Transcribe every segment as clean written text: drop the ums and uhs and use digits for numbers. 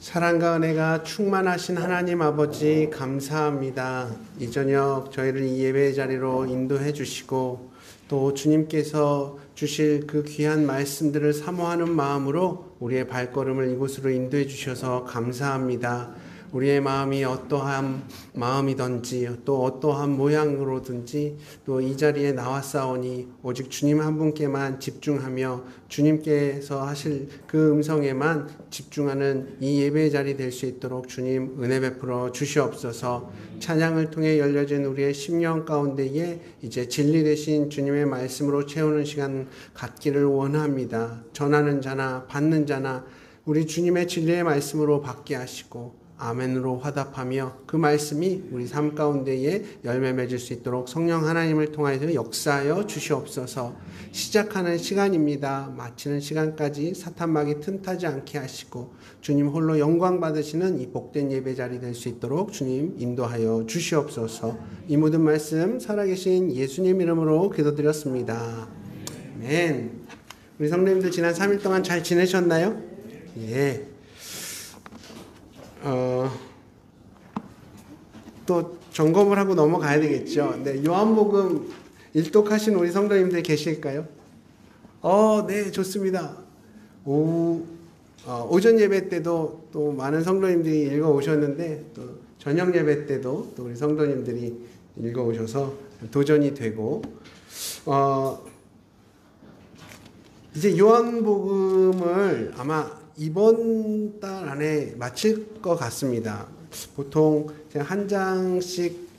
사랑과 은혜가 충만하신 하나님 아버지 감사합니다. 이 저녁 저희를 이 예배의 자리로 인도해 주시고 또 주님께서 주실 그 귀한 말씀들을 사모하는 마음으로 우리의 발걸음을 이곳으로 인도해 주셔서 감사합니다. 우리의 마음이 어떠한 마음이든지 또 어떠한 모양으로든지 또 이 자리에 나왔사오니 오직 주님 한 분께만 집중하며 주님께서 하실 그 음성에만 집중하는 이 예배의 자리 될 수 있도록 주님 은혜 베풀어 주시옵소서. 찬양을 통해 열려진 우리의 심령 가운데에 이제 진리 되신 주님의 말씀으로 채우는 시간 갖기를 원합니다. 전하는 자나 받는 자나 우리 주님의 진리의 말씀으로 받게 하시고 아멘으로 화답하며 그 말씀이 우리 삶 가운데에 열매 맺을 수 있도록 성령 하나님을 통하여서 역사하여 주시옵소서. 시작하는 시간입니다. 마치는 시간까지 사탄막이 틈타지 않게 하시고 주님 홀로 영광 받으시는 이 복된 예배 자리 될 수 있도록 주님 인도하여 주시옵소서. 이 모든 말씀 살아계신 예수님 이름으로 기도드렸습니다. 아멘. 우리 성도님들 지난 3일 동안 잘 지내셨나요? 예. 또 점검을 하고 넘어가야 되겠죠. 네, 요한복음 일독하신 우리 성도님들 계실까요? 네, 좋습니다. 오전 예배 때도 또 많은 성도님들이 읽어 오셨는데 또 저녁 예배 때도 또 우리 성도님들이 읽어 오셔서 도전이 되고 이제 요한복음을 아마 이번 달 안에 마칠 것 같습니다. 보통 한 장씩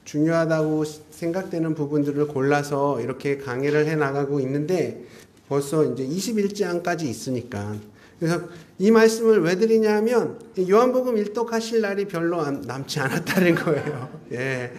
중요하다고 생각되는 부분들을 골라서 이렇게 강의를 해 나가고 있는데 벌써 이제 21장까지 있으니까. 그래서 이 말씀을 왜 드리냐면 요한복음 일독하실 날이 별로 남지 않았다는 거예요. 예.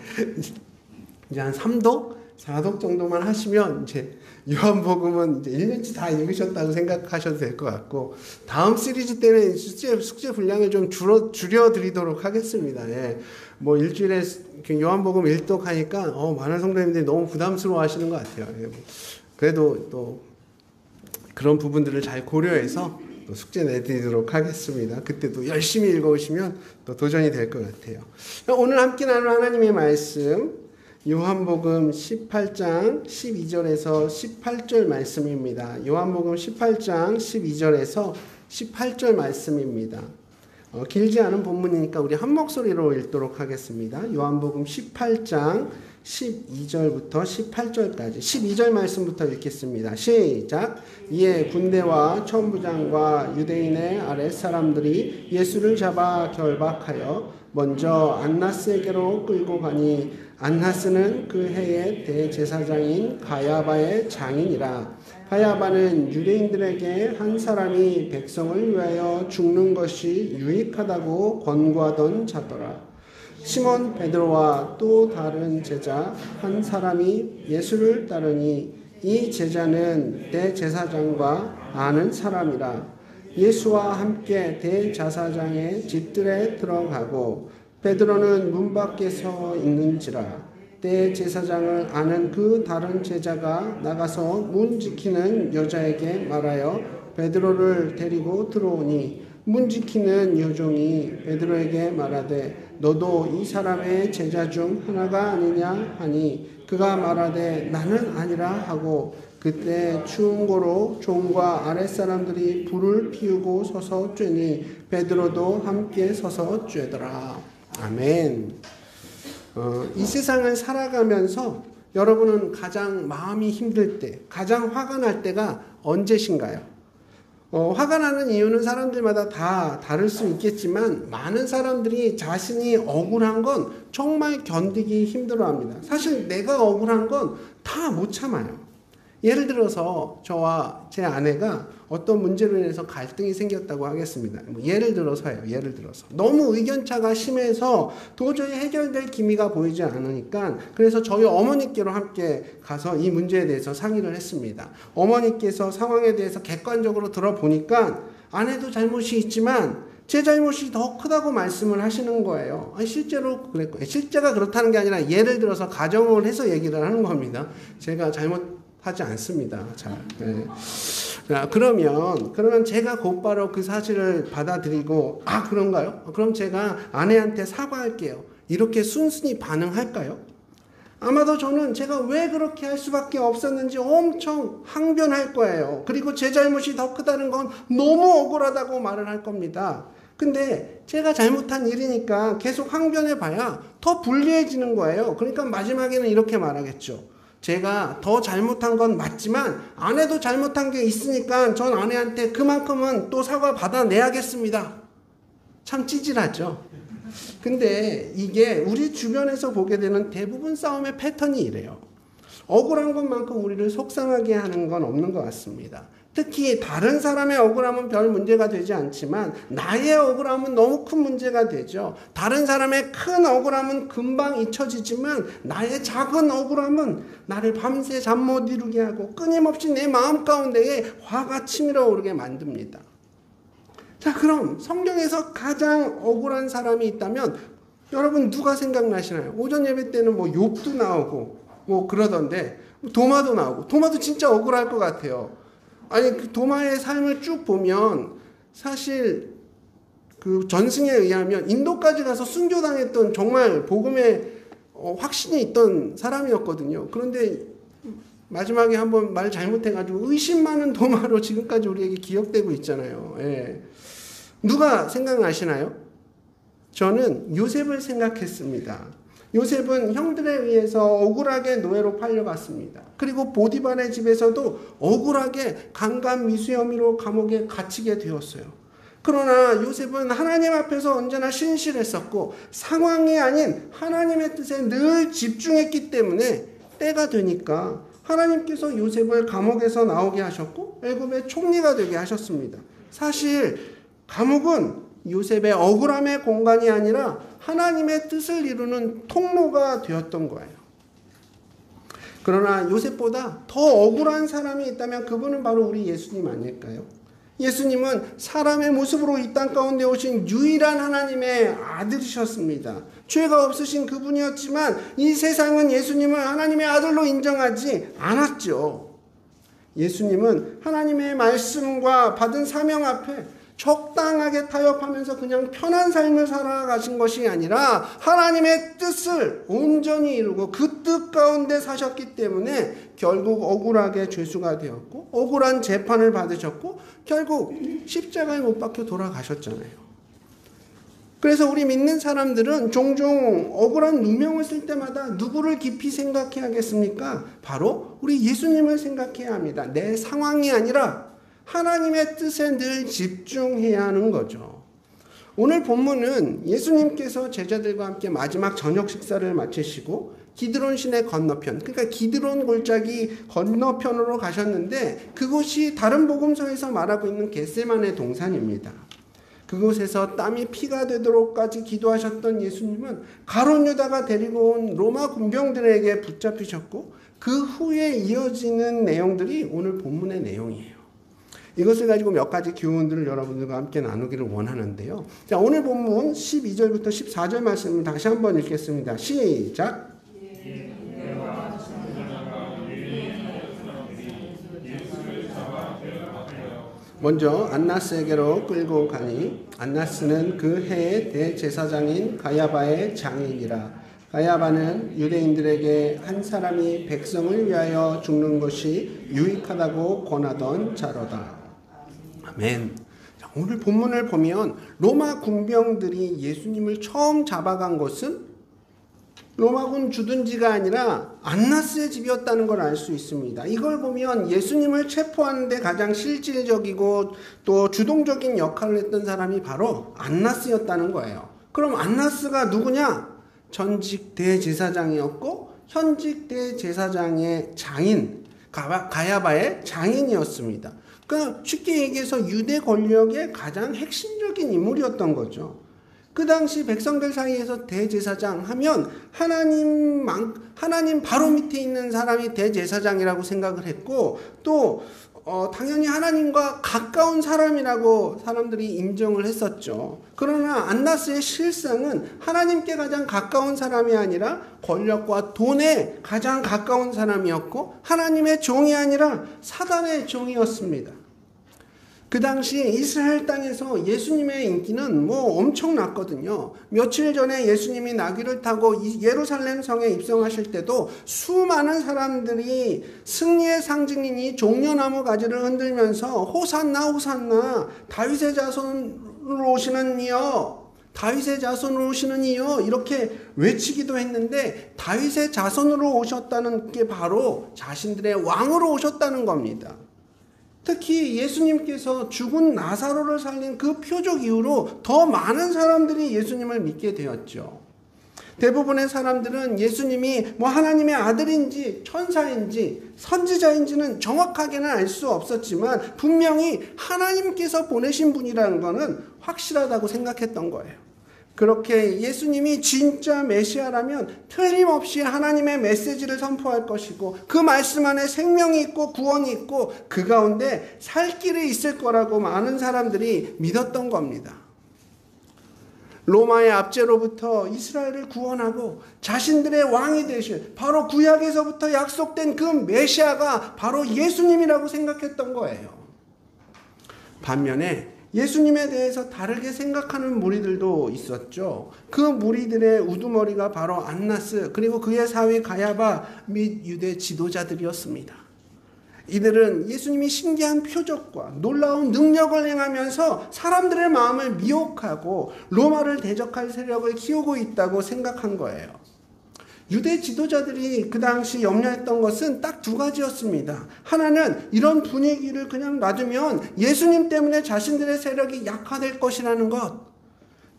이제 한 3독? 4독 정도만 하시면 이제 요한복음은 이제 1년치 다 읽으셨다고 생각하셔도 될 것 같고 다음 시리즈 때는 숙제 분량을 좀 줄여드리도록 하겠습니다. 예. 뭐 일주일에 요한복음 일독하니까 많은 성도님들이 너무 부담스러워 하시는 것 같아요. 예. 그래도 또 그런 부분들을 잘 고려해서 또 숙제 내드리도록 하겠습니다. 그때도 열심히 읽어오시면 또 도전이 될 것 같아요. 오늘 함께 나눌 하나님의 말씀 요한복음 18장 12절에서 18절 말씀입니다. 요한복음 18장 12절에서 18절 말씀입니다. 길지 않은 본문이니까 우리 한 목소리로 읽도록 하겠습니다. 요한복음 18장 12절부터 18절까지 12절 말씀부터 읽겠습니다. 시작. 이에 군대와 천부장과 유대인의 아랫사람들이 예수를 잡아 결박하여 먼저 안나스에게로 끌고 가니 안나스는 그 해의 대제사장인 가야바의 장인이라. 가야바는 유대인들에게 한 사람이 백성을 위하여 죽는 것이 유익하다고 권고하던 자더라. 시몬 베드로와 또 다른 제자 한 사람이 예수를 따르니 이 제자는 대제사장과 아는 사람이라. 예수와 함께 대제사장의 집들에 들어가고 베드로는 문 밖에 서 있는지라. 대제사장을 아는 그 다른 제자가 나가서 문 지키는 여자에게 말하여 베드로를 데리고 들어오니 문 지키는 여종이 베드로에게 말하되 너도 이 사람의 제자 중 하나가 아니냐 하니 그가 말하되 나는 아니라 하고 그때 추운 고로 종과 아랫사람들이 불을 피우고 서서 쬐니 베드로도 함께 서서 쬐더라. 아멘. 이 세상을 살아가면서 여러분은 가장 마음이 힘들 때, 가장 화가 날 때가 언제신가요? 화가 나는 이유는 사람들마다 다 다를 수 있겠지만 많은 사람들이 자신이 억울한 건 정말 견디기 힘들어합니다. 사실 내가 억울한 건 다 못 참아요. 예를 들어서 저와 제 아내가 어떤 문제로 인해서 갈등이 생겼다고 하겠습니다. 예를 들어서요. 예를 들어서 너무 의견차가 심해서 도저히 해결될 기미가 보이지 않으니까 그래서 저희 어머니께로 함께 가서 이 문제에 대해서 상의를 했습니다. 어머니께서 상황에 대해서 객관적으로 들어보니까 아내도 잘못이 있지만 제 잘못이 더 크다고 말씀을 하시는 거예요. 실제로 그랬고 실제가 그렇다는 게 아니라 예를 들어서 가정을 해서 얘기를 하는 겁니다. 제가 잘못하지 않습니다. 잘. 네. 그러면 제가 곧바로 그 사실을 받아들이고, 그런가요? 그럼 제가 아내한테 사과할게요. 이렇게 순순히 반응할까요? 아마도 저는 제가 왜 그렇게 할 수밖에 없었는지 엄청 항변할 거예요. 그리고 제 잘못이 더 크다는 건 너무 억울하다고 말을 할 겁니다. 근데 제가 잘못한 일이니까 계속 항변해봐야 더 불리해지는 거예요. 그러니까 마지막에는 이렇게 말하겠죠. 제가 더 잘못한 건 맞지만 아내도 잘못한 게 있으니까 전 아내한테 그만큼은 또 사과 받아내야겠습니다. 참 찌질하죠. 근데 이게 우리 주변에서 보게 되는 대부분 싸움의 패턴이 이래요. 억울한 것만큼 우리를 속상하게 하는 건 없는 것 같습니다. 특히 다른 사람의 억울함은 별 문제가 되지 않지만 나의 억울함은 너무 큰 문제가 되죠. 다른 사람의 큰 억울함은 금방 잊혀지지만 나의 작은 억울함은 나를 밤새 잠 못 이루게 하고 끊임없이 내 마음 가운데에 화가 치밀어 오르게 만듭니다. 자, 그럼 성경에서 가장 억울한 사람이 있다면 여러분 누가 생각나시나요? 오전 예배 때는 욥도 나오고 그러던데 도마도 나오고, 도마도 진짜 억울할 것 같아요. 아니, 그 도마의 삶을 쭉 보면 사실 그 전승에 의하면 인도까지 가서 순교당했던 정말 복음에 확신이 있던 사람이었거든요. 그런데 마지막에 한번 말 잘못해가지고 의심 많은 도마로 지금까지 우리에게 기억되고 있잖아요. 예. 누가 생각나시나요? 저는 요셉을 생각했습니다. 요셉은 형들에 의해서 억울하게 노예로 팔려갔습니다. 그리고 보디발의 집에서도 억울하게 강간미수 혐의로 감옥에 갇히게 되었어요. 그러나 요셉은 하나님 앞에서 언제나 신실했었고 상황이 아닌 하나님의 뜻에 늘 집중했기 때문에 때가 되니까 하나님께서 요셉을 감옥에서 나오게 하셨고 애굽의 총리가 되게 하셨습니다. 사실 감옥은 요셉의 억울함의 공간이 아니라 하나님의 뜻을 이루는 통로가 되었던 거예요. 그러나 요셉보다 더 억울한 사람이 있다면 그분은 바로 우리 예수님 아닐까요? 예수님은 사람의 모습으로 이 땅 가운데 오신 유일한 하나님의 아들이셨습니다. 죄가 없으신 그분이었지만 이 세상은 예수님을 하나님의 아들로 인정하지 않았죠. 예수님은 하나님의 말씀과 받은 사명 앞에 적당하게 타협하면서 그냥 편한 삶을 살아가신 것이 아니라 하나님의 뜻을 온전히 이루고 그 뜻 가운데 사셨기 때문에 결국 억울하게 죄수가 되었고 억울한 재판을 받으셨고 결국 십자가에 못 박혀 돌아가셨잖아요. 그래서 우리 믿는 사람들은 종종 억울한 누명을 쓸 때마다 누구를 깊이 생각해야 하겠습니까? 바로 우리 예수님을 생각해야 합니다. 내 상황이 아니라 하나님의 뜻에 늘 집중해야 하는 거죠. 오늘 본문은 예수님께서 제자들과 함께 마지막 저녁 식사를 마치시고 기드론 시내 건너편, 그러니까 기드론 골짜기 건너편으로 가셨는데 그곳이 다른 복음서에서 말하고 있는 겟세마네 동산입니다. 그곳에서 땀이 피가 되도록까지 기도하셨던 예수님은 가룟 유다가 데리고 온 로마 군병들에게 붙잡히셨고 그 후에 이어지는 내용들이 오늘 본문의 내용이에요. 이것을 가지고 몇 가지 교훈들을 여러분들과 함께 나누기를 원하는데요. 자, 오늘 본문 12절부터 14절 말씀을 다시 한번 읽겠습니다. 시작. 먼저 안나스에게로 끌고 가니 안나스는 그 해의 대제사장인 가야바의 장인이라. 가야바는 유대인들에게 한 사람이 백성을 위하여 죽는 것이 유익하다고 권하던 자로다. 아멘. 자, 오늘 본문을 보면 로마 군병들이 예수님을 처음 잡아간 곳은 로마군 주둔지가 아니라 안나스의 집이었다는 걸 알 수 있습니다. 이걸 보면 예수님을 체포하는 데 가장 실질적이고 또 주동적인 역할을 했던 사람이 바로 안나스였다는 거예요. 그럼 안나스가 누구냐? 전직 대제사장이었고 현직 대제사장의 장인 가야바의 장인이었습니다. 그러니까 쉽게 얘기해서 유대 권력의 가장 핵심적인 인물이었던 거죠. 그 당시 백성들 사이에서 대제사장 하면 하나님 바로 밑에 있는 사람이 대제사장이라고 생각을 했고 또 당연히 하나님과 가까운 사람이라고 사람들이 인정을 했었죠. 그러나 안나스의 실상은 하나님께 가장 가까운 사람이 아니라 권력과 돈에 가장 가까운 사람이었고 하나님의 종이 아니라 사단의 종이었습니다. 그 당시 이스라엘 땅에서 예수님의 인기는 엄청났거든요. 며칠 전에 예수님이 나귀를 타고 예루살렘 성에 입성하실 때도 수많은 사람들이 승리의 상징인 이 종려나무 가지를 흔들면서 호산나 호산나 다윗의 자손으로 오시는 이여, 다윗의 자손으로 오시는 이여 이렇게 외치기도 했는데, 다윗의 자손으로 오셨다는 게 바로 자신들의 왕으로 오셨다는 겁니다. 특히 예수님께서 죽은 나사로를 살린 그 표적 이후로 더 많은 사람들이 예수님을 믿게 되었죠. 대부분의 사람들은 예수님이 하나님의 아들인지 천사인지 선지자인지는 정확하게는 알 수 없었지만 분명히 하나님께서 보내신 분이라는 것은 확실하다고 생각했던 거예요. 그렇게 예수님이 진짜 메시아라면 틀림없이 하나님의 메시지를 선포할 것이고, 그 말씀 안에 생명이 있고 구원이 있고 그 가운데 살 길이 있을 거라고 많은 사람들이 믿었던 겁니다. 로마의 압제로부터 이스라엘을 구원하고 자신들의 왕이 되실, 바로 구약에서부터 약속된 그 메시아가 바로 예수님이라고 생각했던 거예요. 반면에 예수님에 대해서 다르게 생각하는 무리들도 있었죠. 그 무리들의 우두머리가 바로 안나스, 그리고 그의 사위 가야바 및 유대 지도자들이었습니다. 이들은 예수님이 신기한 표적과 놀라운 능력을 행하면서 사람들의 마음을 미혹하고 로마를 대적할 세력을 키우고 있다고 생각한 거예요. 유대 지도자들이 그 당시 염려했던 것은 딱 두 가지였습니다. 하나는 이런 분위기를 그냥 놔두면 예수님 때문에 자신들의 세력이 약화될 것이라는 것.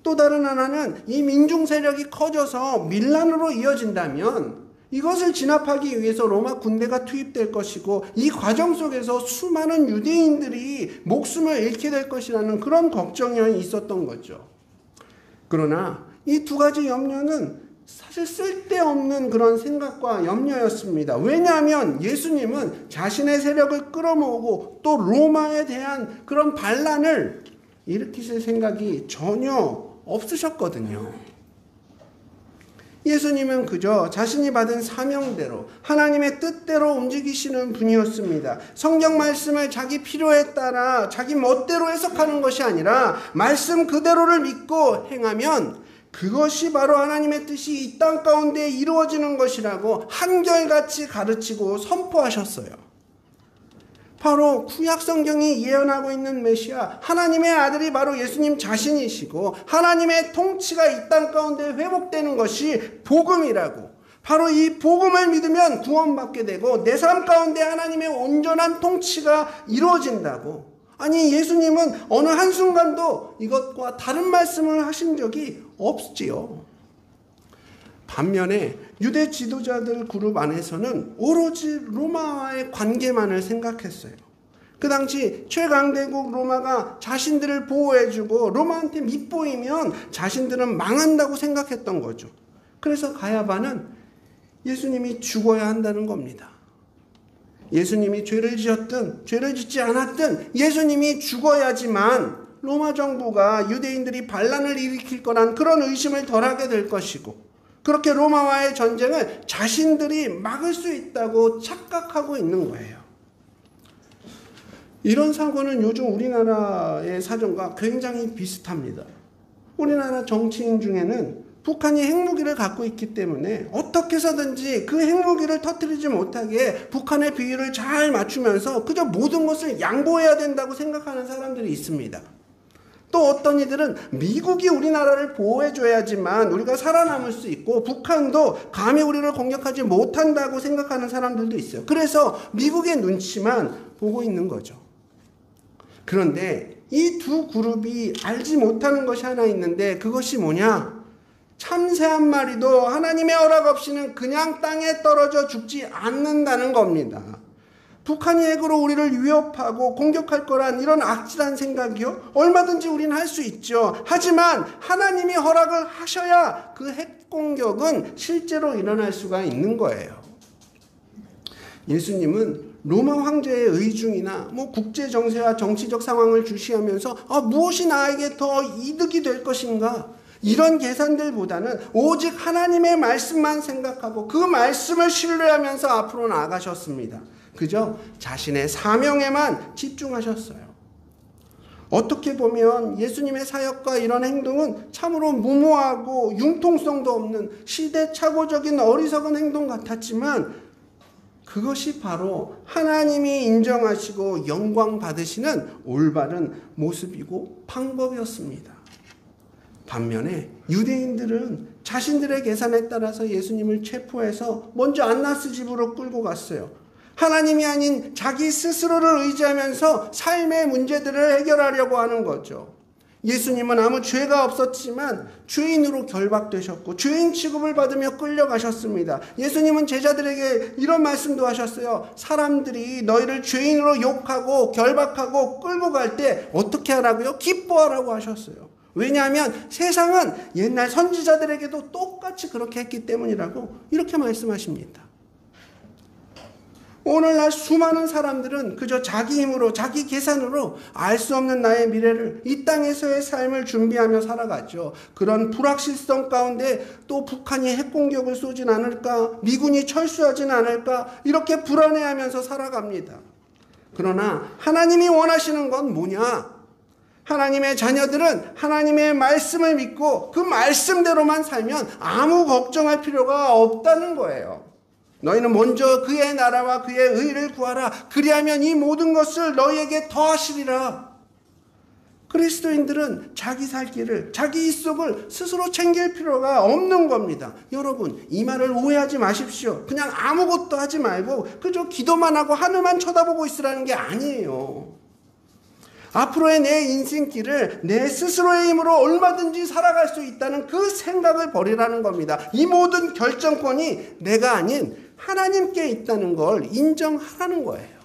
또 다른 하나는 이 민중 세력이 커져서 밀란으로 이어진다면 이것을 진압하기 위해서 로마 군대가 투입될 것이고, 이 과정 속에서 수많은 유대인들이 목숨을 잃게 될 것이라는 그런 걱정이 있었던 거죠. 그러나 이 두 가지 염려는 사실 쓸데없는 그런 생각과 염려였습니다. 왜냐하면 예수님은 자신의 세력을 끌어모으고 또 로마에 대한 그런 반란을 일으키실 생각이 전혀 없으셨거든요. 예수님은 그저 자신이 받은 사명대로 하나님의 뜻대로 움직이시는 분이었습니다. 성경 말씀을 자기 필요에 따라 자기 멋대로 해석하는 것이 아니라 말씀 그대로를 믿고 행하면 그것이 바로 하나님의 뜻이 이 땅 가운데 이루어지는 것이라고 한결같이 가르치고 선포하셨어요. 바로 구약 성경이 예언하고 있는 메시아, 하나님의 아들이 바로 예수님 자신이시고, 하나님의 통치가 이 땅 가운데 회복되는 것이 복음이라고, 바로 이 복음을 믿으면 구원받게 되고 내 삶 가운데 하나님의 온전한 통치가 이루어진다고. 아니, 예수님은 어느 한순간도 이것과 다른 말씀을 하신 적이 없지요. 반면에 유대 지도자들 그룹 안에서는 오로지 로마와의 관계만을 생각했어요. 그 당시 최강대국 로마가 자신들을 보호해주고 로마한테 밑보이면 자신들은 망한다고 생각했던 거죠. 그래서 가야바는 예수님이 죽어야 한다는 겁니다. 예수님이 죄를 지었든 죄를 짓지 않았든 예수님이 죽어야지만 로마 정부가 유대인들이 반란을 일으킬 거란 그런 의심을 덜하게 될 것이고, 그렇게 로마와의 전쟁을 자신들이 막을 수 있다고 착각하고 있는 거예요. 이런 사고는 요즘 우리나라의 사정과 굉장히 비슷합니다. 우리나라 정치인 중에는 북한이 핵무기를 갖고 있기 때문에 어떻게 해서든지 그 핵무기를 터뜨리지 못하게 북한의 비위를 잘 맞추면서 그저 모든 것을 양보해야 된다고 생각하는 사람들이 있습니다. 또 어떤 이들은 미국이 우리나라를 보호해줘야지만 우리가 살아남을 수 있고 북한도 감히 우리를 공격하지 못한다고 생각하는 사람들도 있어요. 그래서 미국의 눈치만 보고 있는 거죠. 그런데 이 두 그룹이 알지 못하는 것이 하나 있는데, 그것이 뭐냐? 참새 한 마리도 하나님의 허락 없이는 그냥 땅에 떨어져 죽지 않는다는 겁니다. 북한이 핵으로 우리를 위협하고 공격할 거란 이런 악질한 생각이요? 얼마든지 우리는 할 수 있죠. 하지만 하나님이 허락을 하셔야 그 핵 공격은 실제로 일어날 수가 있는 거예요. 예수님은 로마 황제의 의중이나 국제 정세와 정치적 상황을 주시하면서 무엇이 나에게 더 이득이 될 것인가? 이런 계산들보다는 오직 하나님의 말씀만 생각하고 그 말씀을 신뢰하면서 앞으로 나아가셨습니다. 그저 자신의 사명에만 집중하셨어요. 어떻게 보면 예수님의 사역과 이런 행동은 참으로 무모하고 융통성도 없는 시대착오적인 어리석은 행동 같았지만 그것이 바로 하나님이 인정하시고 영광 받으시는 올바른 모습이고 방법이었습니다. 반면에 유대인들은 자신들의 계산에 따라서 예수님을 체포해서 먼저 안나스 집으로 끌고 갔어요. 하나님이 아닌 자기 스스로를 의지하면서 삶의 문제들을 해결하려고 하는 거죠. 예수님은 아무 죄가 없었지만 죄인으로 결박되셨고 죄인 취급을 받으며 끌려가셨습니다. 예수님은 제자들에게 이런 말씀도 하셨어요. 사람들이 너희를 죄인으로 욕하고 결박하고 끌고 갈 때 어떻게 하라고요? 기뻐하라고 하셨어요. 왜냐하면 세상은 옛날 선지자들에게도 똑같이 그렇게 했기 때문이라고 이렇게 말씀하십니다. 오늘날 수많은 사람들은 그저 자기 힘으로 자기 계산으로 알 수 없는 나의 미래를 이 땅에서의 삶을 준비하며 살아가죠. 그런 불확실성 가운데 또 북한이 핵공격을 쏘진 않을까, 미군이 철수하진 않을까 이렇게 불안해하면서 살아갑니다. 그러나 하나님이 원하시는 건 뭐냐? 하나님의 자녀들은 하나님의 말씀을 믿고 그 말씀대로만 살면 아무 걱정할 필요가 없다는 거예요. 너희는 먼저 그의 나라와 그의 의를 구하라. 그리하면 이 모든 것을 너희에게 더하시리라. 그리스도인들은 자기 살 길을, 자기 입속을 스스로 챙길 필요가 없는 겁니다. 여러분, 이 말을 오해하지 마십시오. 그냥 아무것도 하지 말고 그저 기도만 하고 하늘만 쳐다보고 있으라는 게 아니에요. 앞으로의 내 인생길을 내 스스로의 힘으로 얼마든지 살아갈 수 있다는 그 생각을 버리라는 겁니다. 이 모든 결정권이 내가 아닌 하나님께 있다는 걸 인정하라는 거예요.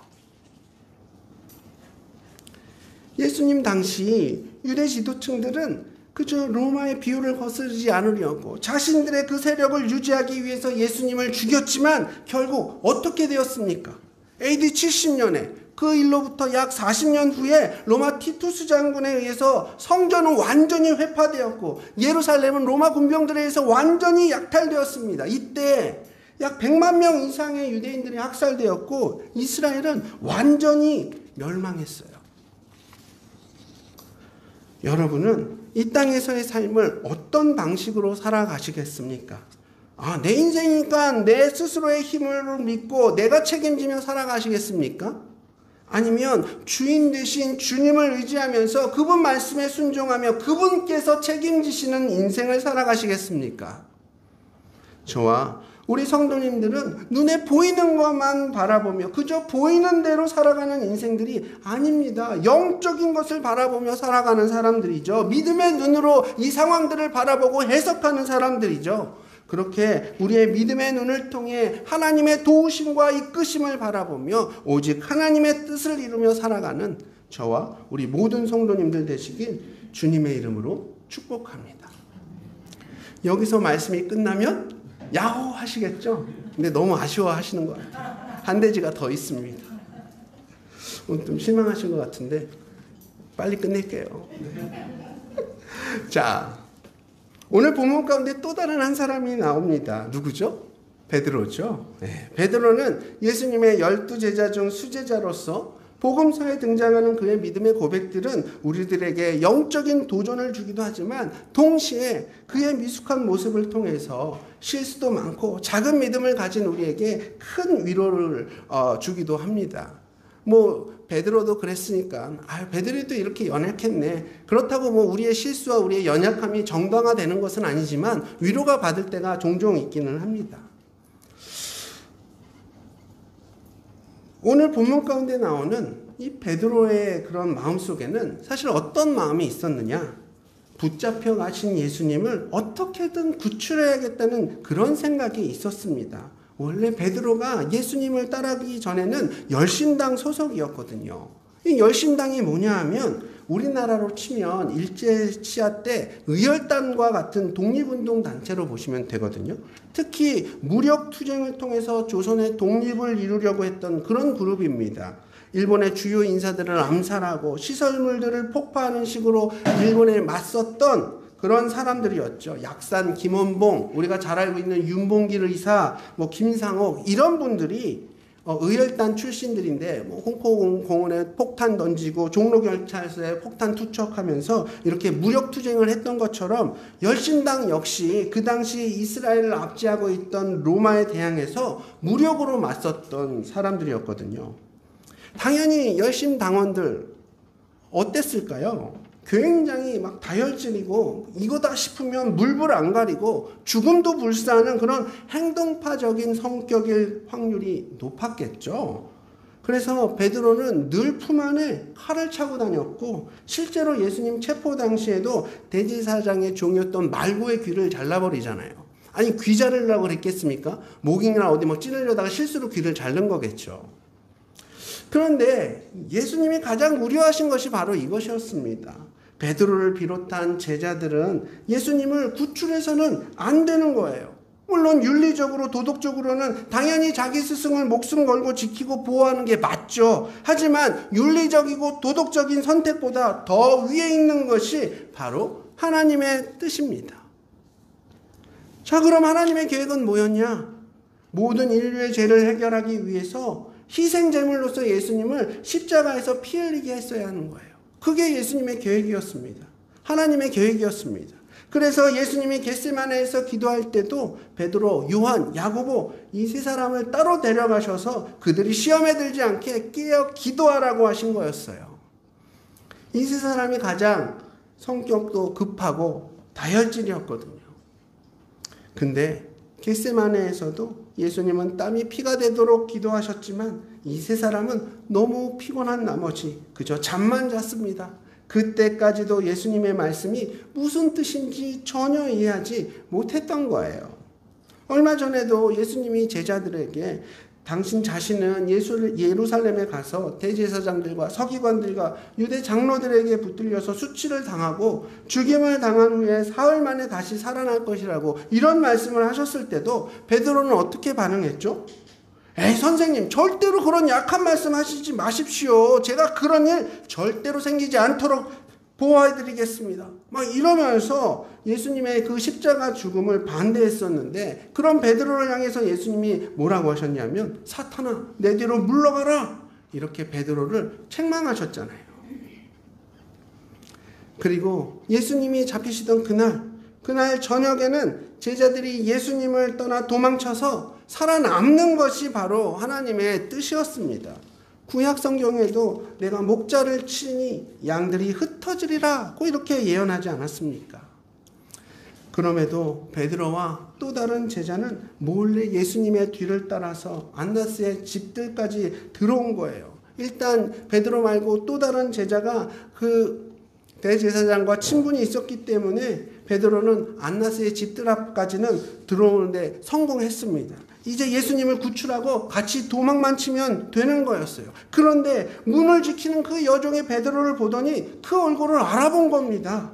예수님 당시 유대 지도층들은 그저 로마의 비호를 거스르지 않으려고 자신들의 그 세력을 유지하기 위해서 예수님을 죽였지만 결국 어떻게 되었습니까? AD 70년에 그 일로부터 약 40년 후에 로마 티투스 장군에 의해서 성전은 완전히 회파되었고 예루살렘은 로마 군병들에 의해서 완전히 약탈되었습니다. 이때 약 100만 명 이상의 유대인들이 학살되었고 이스라엘은 완전히 멸망했어요. 여러분은 이 땅에서의 삶을 어떤 방식으로 살아가시겠습니까? 내 인생이니까 내 스스로의 힘을 믿고 내가 책임지며 살아가시겠습니까? 아니면 주인 되신 주님을 의지하면서 그분 말씀에 순종하며 그분께서 책임지시는 인생을 살아가시겠습니까? 저와 우리 성도님들은 눈에 보이는 것만 바라보며 그저 보이는 대로 살아가는 인생들이 아닙니다. 영적인 것을 바라보며 살아가는 사람들이죠. 믿음의 눈으로 이 상황들을 바라보고 해석하는 사람들이죠. 그렇게 우리의 믿음의 눈을 통해 하나님의 도우심과 이끄심을 바라보며 오직 하나님의 뜻을 이루며 살아가는 저와 우리 모든 성도님들 되시길 주님의 이름으로 축복합니다. 여기서 말씀이 끝나면 야호 하시겠죠? 근데 너무 아쉬워하시는 것 같아요. 한 대지가 더 있습니다. 오늘 좀 실망하신 것 같은데 빨리 끝낼게요. 자, 오늘 본문 가운데 또 다른 한 사람이 나옵니다. 누구죠? 베드로죠. 네, 베드로는 예수님의 12제자 중 수제자로서 복음서에 등장하는 그의 믿음의 고백들은 우리들에게 영적인 도전을 주기도 하지만 동시에 그의 미숙한 모습을 통해서 실수도 많고 작은 믿음을 가진 우리에게 큰 위로를 주기도 합니다. 베드로도 그랬으니까 베드로도 이렇게 연약했네. 그렇다고 우리의 실수와 우리의 연약함이 정당화되는 것은 아니지만 위로가 받을 때가 종종 있기는 합니다. 오늘 본문 가운데 나오는 이 베드로의 그런 마음속에는 사실 어떤 마음이 있었느냐? 붙잡혀 가신 예수님을 어떻게든 구출해야겠다는 그런 생각이 있었습니다. 원래 베드로가 예수님을 따르기 전에는 열심당 소속이었거든요. 이 열심당이 뭐냐 하면 우리나라로 치면 일제시대 때 의열단과 같은 독립운동 단체로 보시면 되거든요. 특히 무력투쟁을 통해서 조선의 독립을 이루려고 했던 그런 그룹입니다. 일본의 주요 인사들을 암살하고 시설물들을 폭파하는 식으로 일본에 맞섰던 그런 사람들이었죠. 약산 김원봉, 우리가 잘 알고 있는 윤봉길 의사, 김상옥 이런 분들이 의열단 출신들인데 뭐 홍콩 공원에 폭탄 던지고 종로 경찰서에 폭탄 투척하면서 이렇게 무력 투쟁을 했던 것처럼 열심당 역시 그 당시 이스라엘을 압제하고 있던 로마에 대항해서 무력으로 맞섰던 사람들이었거든요. 당연히 열심당원들 어땠을까요? 굉장히 막 다혈질이고 이거다 싶으면 물불 안 가리고 죽음도 불사하는 그런 행동파적인 성격일 확률이 높았겠죠. 그래서 베드로는 늘 품 안에 칼을 차고 다녔고 실제로 예수님 체포 당시에도 대제사장의 종이었던 말고의 귀를 잘라버리잖아요. 아니 귀 자르려고 그랬겠습니까? 목이나 어디 뭐 찌르려다가 실수로 귀를 자른 거겠죠. 그런데 예수님이 가장 우려하신 것이 바로 이것이었습니다. 베드로를 비롯한 제자들은 예수님을 구출해서는 안 되는 거예요. 물론 윤리적으로 도덕적으로는 당연히 자기 스승을 목숨 걸고 지키고 보호하는 게 맞죠. 하지만 윤리적이고 도덕적인 선택보다 더 위에 있는 것이 바로 하나님의 뜻입니다. 자, 그럼 하나님의 계획은 뭐였냐? 모든 인류의 죄를 해결하기 위해서 희생제물로서 예수님을 십자가에서 피 흘리게 했어야 하는 거예요. 그게 예수님의 계획이었습니다. 하나님의 계획이었습니다. 그래서 예수님이 겟세마네에서 기도할 때도 베드로, 요한, 야고보 이 세 사람을 따로 데려가셔서 그들이 시험에 들지 않게 깨어 기도하라고 하신 거였어요. 이 세 사람이 가장 성격도 급하고 다혈질이었거든요. 근데 겟세마네에서도 예수님은 땀이 피가 되도록 기도하셨지만 이 세 사람은 너무 피곤한 나머지 그저 잠만 잤습니다. 그때까지도 예수님의 말씀이 무슨 뜻인지 전혀 이해하지 못했던 거예요. 얼마 전에도 예수님이 제자들에게 당신 자신은 예루살렘에 가서 대제사장들과 서기관들과 유대 장로들에게 붙들려서 수치를 당하고 죽임을 당한 후에 사흘 만에 다시 살아날 것이라고 이런 말씀을 하셨을 때도 베드로는 어떻게 반응했죠? 에이 선생님 절대로 그런 약한 말씀 하시지 마십시오. 제가 그런 일 절대로 생기지 않도록 보호해드리겠습니다. 막 이러면서 예수님의 그 십자가 죽음을 반대했었는데 그런 베드로를 향해서 예수님이 뭐라고 하셨냐면 사탄아 내 뒤로 물러가라 이렇게 베드로를 책망하셨잖아요. 그리고 예수님이 잡히시던 그날 저녁에는 제자들이 예수님을 떠나 도망쳐서 살아남는 것이 바로 하나님의 뜻이었습니다. 구약 성경에도 내가 목자를 치니 양들이 흩어지리라고 이렇게 예언하지 않았습니까? 그럼에도 베드로와 또 다른 제자는 몰래 예수님의 뒤를 따라서 안나스의 집들까지 들어온 거예요. 일단 베드로 말고 또 다른 제자가 그 대제사장과 친분이 있었기 때문에 베드로는 안나스의 집들 앞까지는 들어오는데 성공했습니다. 이제 예수님을 구출하고 같이 도망만 치면 되는 거였어요. 그런데 문을 지키는 그 여종의 베드로를 보더니 그 얼굴을 알아본 겁니다.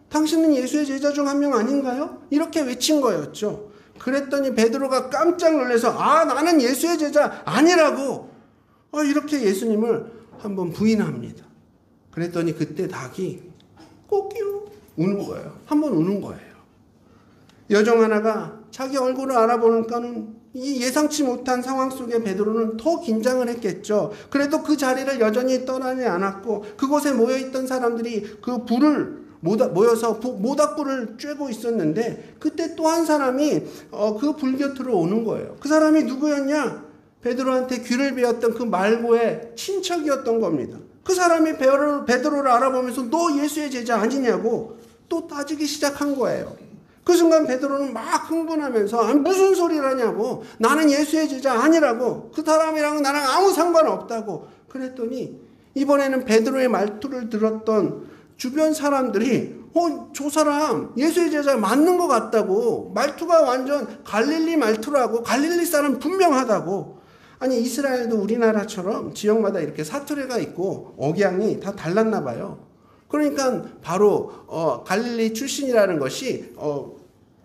당신은 예수의 제자 중 한 명 아닌가요? 이렇게 외친 거였죠. 그랬더니 베드로가 깜짝 놀라서 나는 예수의 제자 아니라고 이렇게 예수님을 한번 부인합니다. 그랬더니 그때 닭이 꼬끼요 우는 거예요. 한번 우는 거예요. 여종 하나가 자기 얼굴을 알아보니까는 이 예상치 못한 상황 속에 베드로는 더 긴장을 했겠죠. 그래도 그 자리를 여전히 떠나지 않았고 그곳에 모여있던 사람들이 그 불을 모여서 모닥불을 쬐고 있었는데 그때 또 한 사람이 그 불 곁으로 오는 거예요. 그 사람이 누구였냐? 베드로한테 귀를 베었던 그 말고의 친척이었던 겁니다. 그 사람이 베드로를 알아보면서 너 예수의 제자 아니냐고 또 따지기 시작한 거예요. 그 순간 베드로는 막 흥분하면서 무슨 소리를 하냐고 나는 예수의 제자 아니라고 그 사람이랑 나랑 아무 상관없다고 그랬더니 이번에는 베드로의 말투를 들었던 주변 사람들이 저 사람 예수의 제자 맞는 것 같다고 말투가 완전 갈릴리 말투라고 갈릴리 사람 분명하다고 아니 이스라엘도 우리나라처럼 지역마다 이렇게 사투리가 있고 억양이 다 달랐나 봐요. 그러니까 바로 갈릴리 출신이라는 것이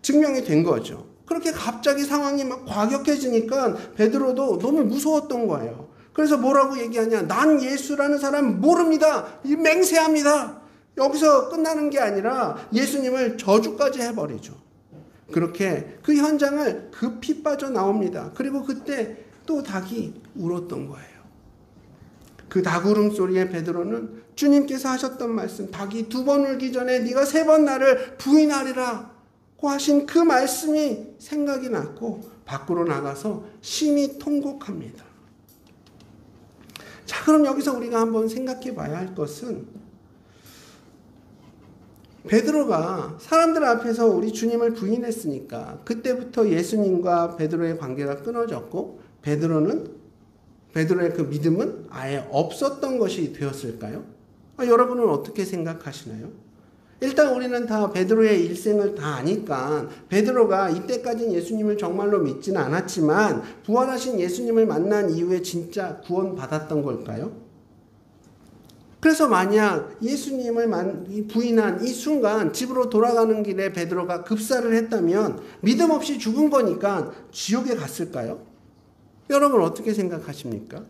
증명이 된 거죠. 그렇게 갑자기 상황이 막 과격해지니까 베드로도 너무 무서웠던 거예요. 그래서 뭐라고 얘기하냐? 난 예수라는 사람 모릅니다. 맹세합니다. 여기서 끝나는 게 아니라 예수님을 저주까지 해버리죠. 그렇게 그 현장을 급히 빠져나옵니다. 그리고 그때 또 닭이 울었던 거예요. 그 닭 울음소리에 베드로는 주님께서 하셨던 말씀, 닭이 2번 울기 전에 네가 3번 나를 부인하리라 고 하신 그 말씀이 생각이 났고 밖으로 나가서 심히 통곡합니다. 자, 그럼 여기서 우리가 한번 생각해 봐야 할 것은 베드로가 사람들 앞에서 우리 주님을 부인했으니까 그때부터 예수님과 베드로의 관계가 끊어졌고 베드로의 그 믿음은 아예 없었던 것이 되었을까요? 여러분은 어떻게 생각하시나요? 일단 우리는 다 베드로의 일생을 다 아니까 베드로가 이때까지는 예수님을 정말로 믿지는 않았지만 부활하신 예수님을 만난 이후에 진짜 구원받았던 걸까요? 그래서 만약 예수님을 부인한 이 순간 집으로 돌아가는 길에 베드로가 급사를 했다면 믿음 없이 죽은 거니까 지옥에 갔을까요? 여러분 어떻게 생각하십니까?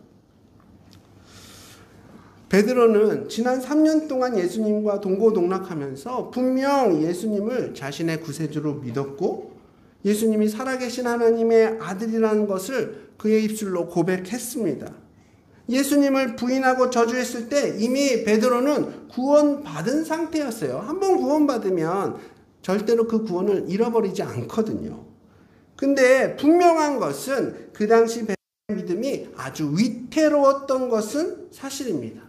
베드로는 지난 3년 동안 예수님과 동고동락하면서 분명 예수님을 자신의 구세주로 믿었고 예수님이 살아계신 하나님의 아들이라는 것을 그의 입술로 고백했습니다. 예수님을 부인하고 저주했을 때 이미 베드로는 구원받은 상태였어요. 한번 구원받으면 절대로 그 구원을 잃어버리지 않거든요. 근데 분명한 것은 그 당시 베드로의 믿음이 아주 위태로웠던 것은 사실입니다.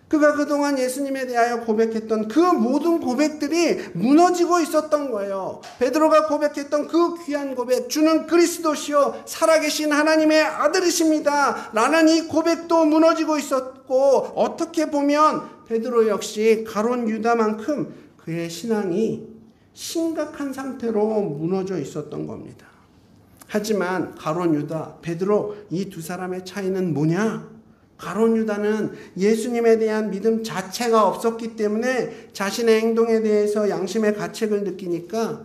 그가 그동안 예수님에 대하여 고백했던 그 모든 고백들이 무너지고 있었던 거예요. 베드로가 고백했던 그 귀한 고백, 주는 그리스도시요 살아계신 하나님의 아들이십니다 라는 이 고백도 무너지고 있었고 어떻게 보면 베드로 역시 가룟 유다만큼 그의 신앙이 심각한 상태로 무너져 있었던 겁니다. 하지만 가룟 유다, 베드로 이 두 사람의 차이는 뭐냐? 가룟 유다는 예수님에 대한 믿음 자체가 없었기 때문에 자신의 행동에 대해서 양심의 가책을 느끼니까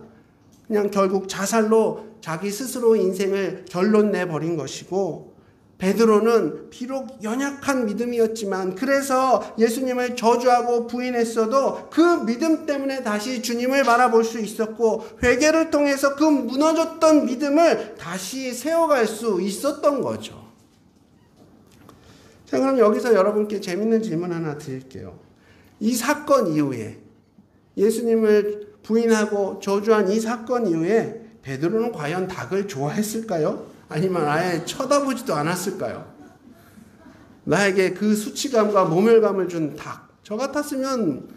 그냥 결국 자살로 자기 스스로 인생을 결론 내버린 것이고 베드로는 비록 연약한 믿음이었지만 그래서 예수님을 저주하고 부인했어도 그 믿음 때문에 다시 주님을 바라볼 수 있었고 회개를 통해서 그 무너졌던 믿음을 다시 세워갈 수 있었던 거죠. 자, 그럼 여기서 여러분께 재밌는 질문 하나 드릴게요. 이 사건 이후에 예수님을 부인하고 저주한 이 사건 이후에 베드로는 과연 닭을 좋아했을까요? 아니면 아예 쳐다보지도 않았을까요? 나에게 그 수치감과 모멸감을 준 닭. 저 같았으면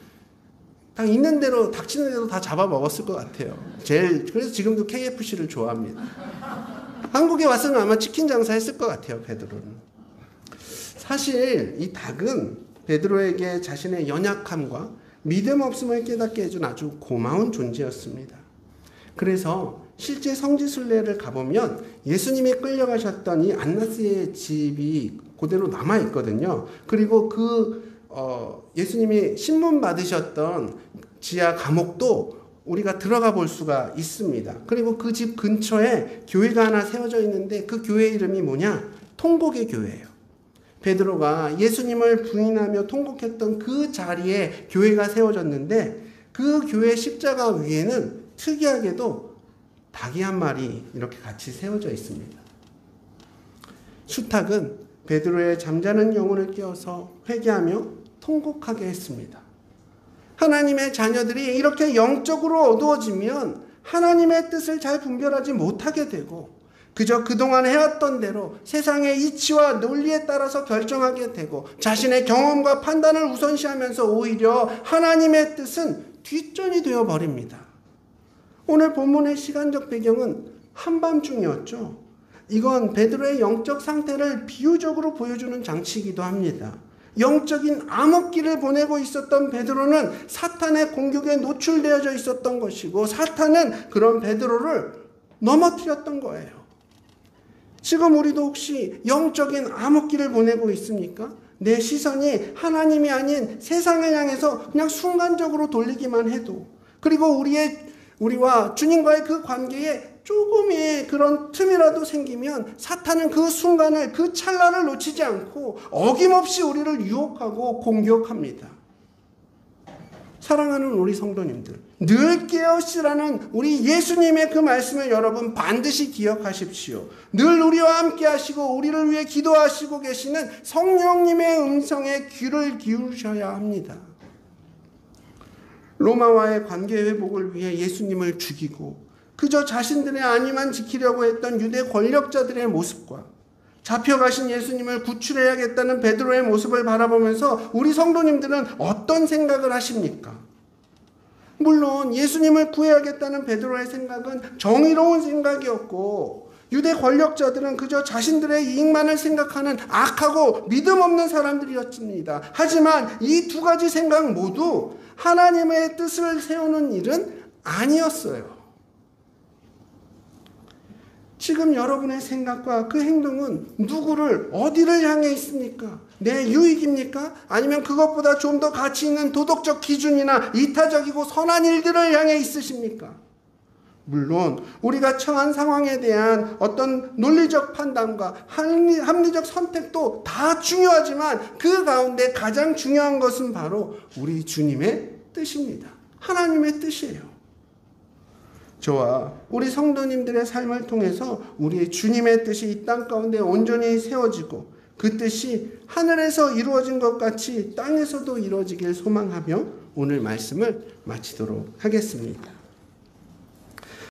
닭 있는 대로 닥치는 대로 다 잡아먹었을 것 같아요. 그래서 지금도 KFC를 좋아합니다. 한국에 왔으면 아마 치킨 장사했을 것 같아요. 베드로는. 사실 이 닭은 베드로에게 자신의 연약함과 믿음 없음을 깨닫게 해준 아주 고마운 존재였습니다. 그래서 실제 성지순례를 가보면 예수님이 끌려가셨던 이 안나스의 집이 그대로 남아있거든요. 그리고 예수님이 신문 받으셨던 지하 감옥도 우리가 들어가 볼 수가 있습니다. 그리고 그 집 근처에 교회가 하나 세워져 있는데 그 교회 이름이 뭐냐? 통곡의 교회예요. 베드로가 예수님을 부인하며 통곡했던 그 자리에 교회가 세워졌는데 그 교회 십자가 위에는 특이하게도 닭이 한 마리 이렇게 같이 세워져 있습니다. 수탉은 베드로의 잠자는 영혼을 깨워서 회개하며 통곡하게 했습니다. 하나님의 자녀들이 이렇게 영적으로 어두워지면 하나님의 뜻을 잘 분별하지 못하게 되고 그저 그동안 해왔던 대로 세상의 이치와 논리에 따라서 결정하게 되고 자신의 경험과 판단을 우선시하면서 오히려 하나님의 뜻은 뒷전이 되어버립니다. 오늘 본문의 시간적 배경은 한밤중이었죠. 이건 베드로의 영적 상태를 비유적으로 보여주는 장치이기도 합니다. 영적인 암흑기를 보내고 있었던 베드로는 사탄의 공격에 노출되어져 있었던 것이고 사탄은 그런 베드로를 넘어뜨렸던 거예요. 지금 우리도 혹시 영적인 암흑기를 보내고 있습니까? 내 시선이 하나님이 아닌 세상을 향해서 그냥 순간적으로 돌리기만 해도 그리고 우리와 주님과의 그 관계에 조금의 그런 틈이라도 생기면 사탄은 그 순간을 그 찰나를 놓치지 않고 어김없이 우리를 유혹하고 공격합니다. 사랑하는 우리 성도님들, 늘 깨어있으라는 우리 예수님의 그 말씀을 여러분 반드시 기억하십시오. 늘 우리와 함께 하시고 우리를 위해 기도하시고 계시는 성령님의 음성에 귀를 기울이셔야 합니다. 로마와의 관계 회복을 위해 예수님을 죽이고 그저 자신들의 안위만 지키려고 했던 유대 권력자들의 모습과 잡혀가신 예수님을 구출해야겠다는 베드로의 모습을 바라보면서 우리 성도님들은 어떤 생각을 하십니까? 물론 예수님을 구해야겠다는 베드로의 생각은 정의로운 생각이었고 유대 권력자들은 그저 자신들의 이익만을 생각하는 악하고 믿음 없는 사람들이었습니다. 하지만 이 두 가지 생각 모두 하나님의 뜻을 세우는 일은 아니었어요. 지금 여러분의 생각과 그 행동은 누구를 어디를 향해 있습니까? 내 유익입니까? 아니면 그것보다 좀 더 가치 있는 도덕적 기준이나 이타적이고 선한 일들을 향해 있으십니까? 물론 우리가 처한 상황에 대한 어떤 논리적 판단과 합리적 선택도 다 중요하지만 그 가운데 가장 중요한 것은 바로 우리 주님의 뜻입니다. 하나님의 뜻이에요. 저와 우리 성도님들의 삶을 통해서 우리 주님의 뜻이 이 땅 가운데 온전히 세워지고 그 뜻이 하늘에서 이루어진 것 같이 땅에서도 이루어지길 소망하며 오늘 말씀을 마치도록 하겠습니다.